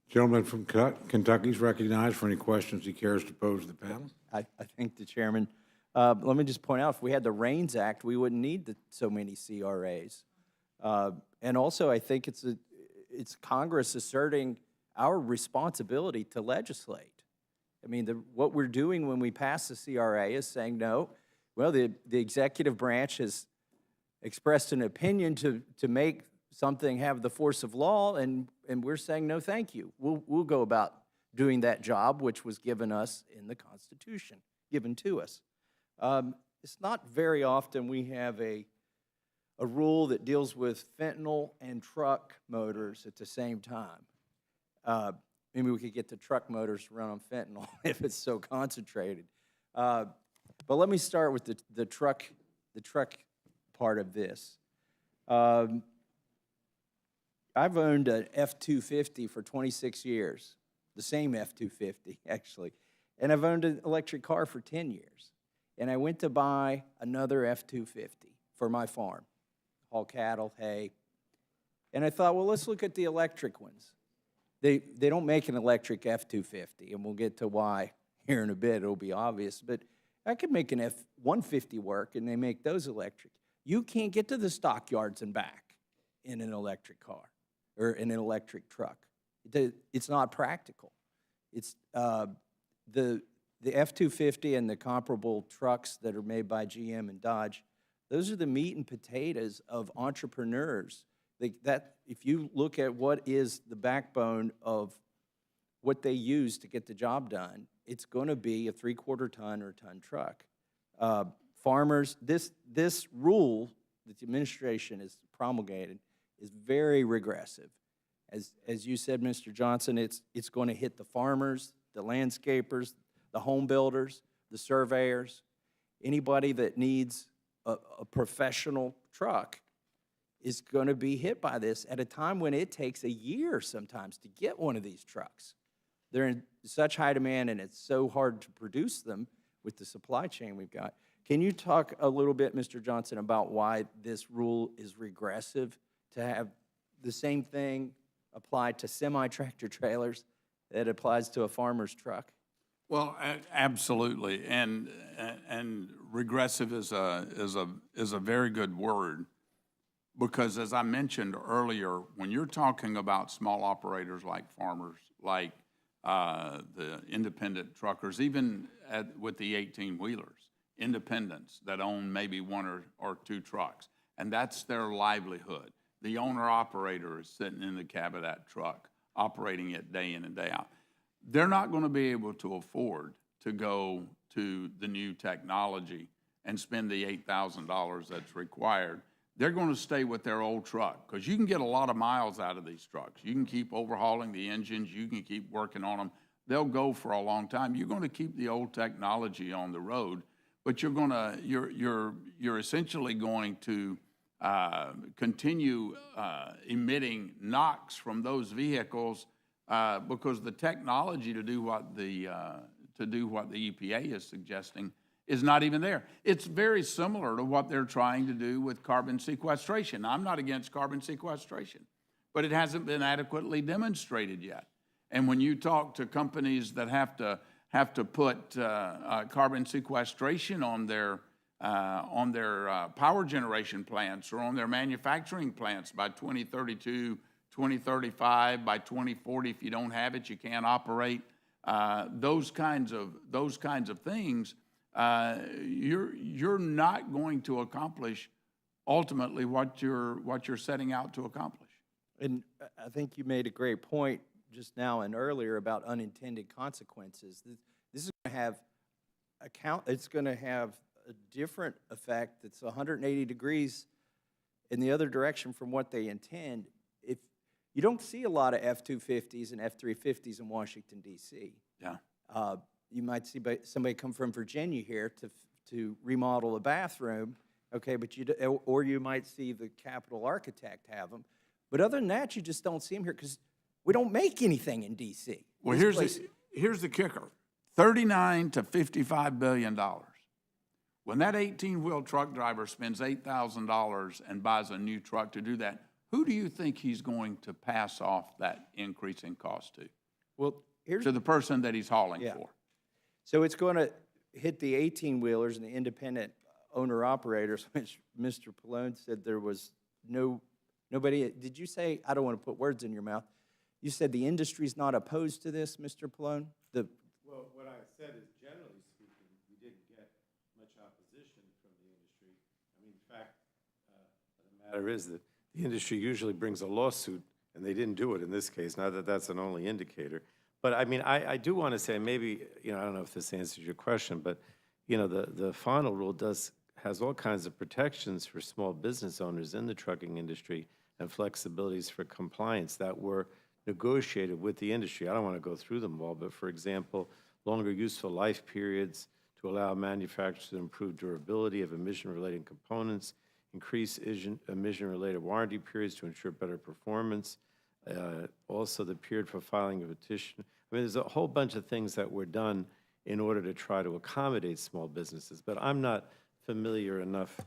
Gentleman from Kentucky is recognized for any questions he cares to pose to the panel. I thank the chairman. Let me just point out, if we had the RAINS Act, we wouldn't need so many CRAs. And also, I think it's Congress asserting our responsibility to legislate. I mean, what we're doing when we pass the CRA is saying, no, well, the executive branch has expressed an opinion to make something have the force of law, and we're saying, no, thank you. We'll go about doing that job, which was given us in the Constitution, given to us. It's not very often we have a rule that deals with fentanyl and truck motors at the same time. Maybe we could get the truck motors to run on fentanyl if it's so concentrated. But let me start with the truck part of this. I've owned an F-250 for 26 years, the same F-250 actually, and I've owned an electric car for 10 years. And I went to buy another F-250 for my farm, haul cattle, hay. And I thought, well, let's look at the electric ones. They don't make an electric F-250, and we'll get to why here in a bit. It'll be obvious. But I could make an F-150 work, and they make those electric. You can't get to the stockyards and back in an electric car or in an electric truck. It's not practical. It's the F-250 and the comparable trucks that are made by GM and Dodge, those are the meat and potatoes of entrepreneurs. If you look at what is the backbone of what they use to get the job done, it's going to be a 3/4 ton or ton truck. Farmers, this rule that the administration has promulgated is very regressive. As you said, Mr. Johnson, it's going to hit the farmers, the landscapers, the home builders, the surveyors, anybody that needs a professional truck is going to be hit by this at a time when it takes a year sometimes to get one of these trucks. They're in such high demand, and it's so hard to produce them with the supply chain we've got. Can you talk a little bit, Mr. Johnson, about why this rule is regressive, to have the same thing applied to semi-tractor trailers that applies to a farmer's truck? Well, absolutely, and regressive is a very good word, because as I mentioned earlier, when you're talking about small operators like farmers, like the independent truckers, even with the 18-wheelers, independents that own maybe one or two trucks, and that's their livelihood. The owner-operator is sitting in the cab of that truck, operating it day in and day out. They're not going to be able to afford to go to the new technology and spend the $8,000 that's required. They're going to stay with their old truck, because you can get a lot of miles out of these trucks. You can keep overhauling the engines. You can keep working on them. They'll go for a long time. You're going to keep the old technology on the road, but you're essentially going to continue emitting NOx from those vehicles because the technology to do what the EPA is suggesting is not even there. It's very similar to what they're trying to do with carbon sequestration. I'm not against carbon sequestration, but it hasn't been adequately demonstrated yet. And when you talk to companies that have to put carbon sequestration on their power generation plants or on their manufacturing plants by 2032, 2035, by 2040, if you don't have it, you can't operate. Those kinds of things. You're not going to accomplish ultimately what you're setting out to accomplish. And I think you made a great point just now and earlier about unintended consequences. This is going to have it's going to have a different effect that's 180 degrees in the other direction from what they intend. If you don't see a lot of F-250s and F-350s in Washington, D.C. Yeah. You might see somebody come from Virginia here to remodel a bathroom, okay, but or you might see the Capitol architect have them. But other than that, you just don't see them here because we don't make anything in D.C. Well, here's the kicker: $39 to $55 billion. When that 18-wheel truck driver spends $8,000 and buys a new truck to do that, who do you think he's going to pass off that increase in cost to? Well, here's, To the person that he's hauling Yeah. for? so it's going to hit the 18-wheelers and the independent owner-operators, which Mr. Pallone said there was nobody, did you say, I don't want to put words in your mouth, you said the industry's not opposed to this, Mr. Pallone? Well, what I said is, generally speaking, we didn't get much opposition from the industry. I mean, in fact, the matter is that the industry usually brings a lawsuit, and they didn't do it in this case, not that that's an only indicator. But I mean, I do want to say, maybe, I don't know if this answers your question, but, the final rule has all kinds of protections for small business owners in the trucking industry and flexibilities for compliance that were negotiated with the industry. I don't want to go through them all, but for example, longer useful life periods to allow manufacturers to improve durability of emission-related components, increase emission-related warranty periods to ensure better performance, also the period for filing a petition. I mean, there's a whole bunch of things that were done in order to try to accommodate small businesses, but I'm not familiar enough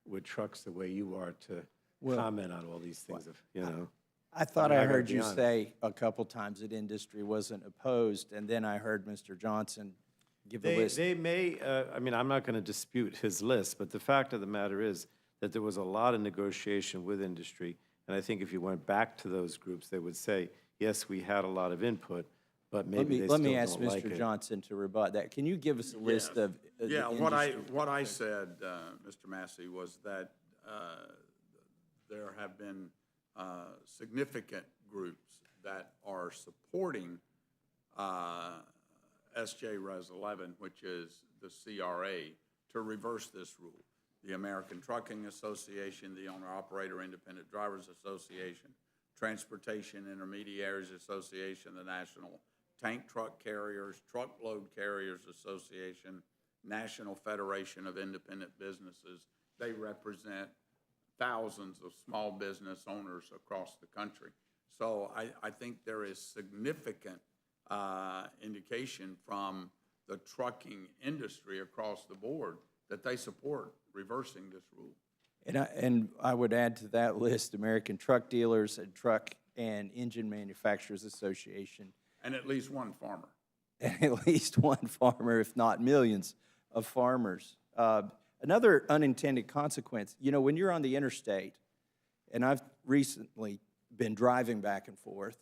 with trucks the way you are to comment on all these things, I thought I mean, I I gotta heard be you honest. say a couple times that industry wasn't opposed, and then I heard Mr. Johnson give a list. They may, I mean, I'm not going to dispute his list, but the fact of the matter is that there was a lot of negotiation with industry, and I think if you went back to those groups, they would say, yes, we had a lot of input, but maybe they Let still me ask don't like Mr. it. Johnson to rebut that. Can you give us a list Yes. of the Yeah, industry? what I said, Mr. Massie, was that there have been significant groups that are supporting SJ Res 11, which is the CRA, to reverse this rule. The American Trucking Association, the Owner-Operator Independent Drivers Association, Transportation Intermediaries Association, the National Tank Truck Carriers, Truckload Carriers Association, National Federation of Independent Businesses. They represent thousands of small business owners across the country. So I think there is significant indication from the trucking industry across the board that they support reversing this rule. And I would add to that list American Truck Dealers and Truck and Engine Manufacturers Association, And at least one farmer. and at least one farmer, if not millions of farmers. Another unintended consequence, when you're on the interstate, and I've recently been driving back and forth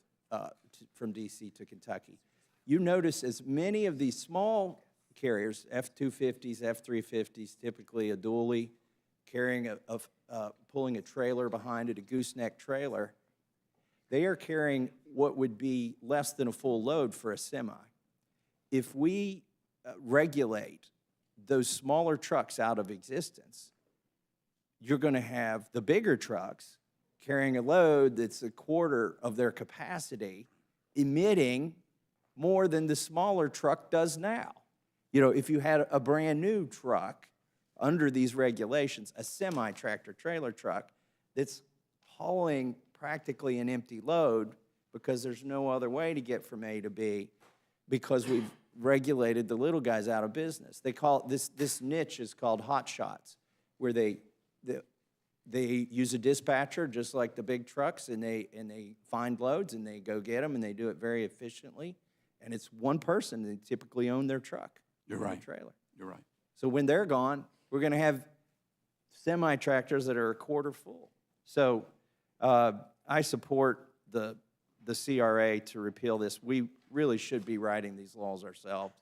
from D.C. to Kentucky, you notice as many of these small carriers, F-250s, F-350s, typically a dually, carrying pulling a trailer behind it, a gooseneck trailer, they are carrying what would be less than a full load for a semi. If we regulate those smaller trucks out of existence, you're going to have the bigger trucks carrying a load that's a quarter of their capacity, emitting more than the smaller truck does now. If you had a brand new truck under these regulations, a semi-tractor trailer truck that's hauling practically an empty load because there's no other way to get from A to B because we've regulated the little guys out of business. They call it, this niche is called hot shots, where they use a dispatcher just like the big trucks, and they find loads and they go get them, and they do it very efficiently. And it's one person. They typically own their truck. You're and right. their trailer. You're right. So when they're gone, we're going to have semi-tractors that are a quarter full. So I support the CRA to repeal this. We really should be writing these laws ourselves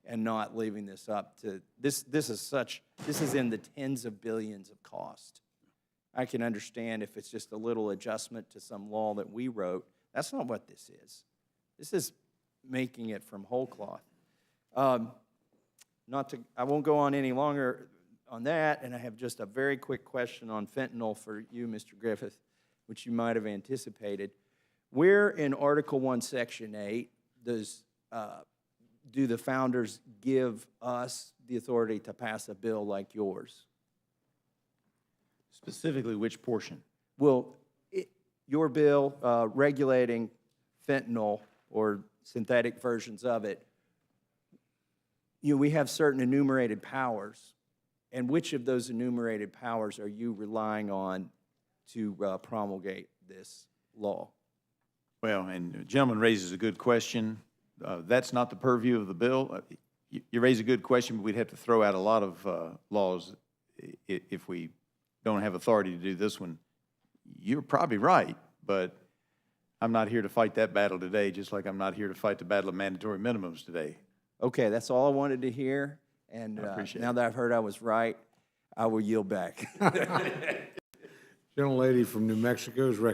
and not leaving this up to, this is in the tens of billions of cost. I can understand if it's just a little adjustment to some law that we wrote. That's not what this is. This is making it from whole cloth. I won't go on any longer on that, and I have just a very quick question on fentanyl for you, Mr. Griffith, which you might have anticipated. Where in Article 1, Section 8 do the founders give us the authority to pass a bill like yours? Specifically, which portion? Well, your bill regulating fentanyl or synthetic versions of it, we have certain enumerated powers, and which of those enumerated powers are you relying on to promulgate this law? Well, and the gentleman raises a good question. That's not the purview of the bill. You raise a good question, but we'd have to throw out a lot of laws if we don't have authority to do this one. You're probably right, but I'm not here to fight that battle today, just like I'm not here to fight the battle of mandatory minimums today. Okay, that's all I wanted to hear, and appreciate now that I've heard I was right, I will yield back. Gentlelady from New Mexico is recognized.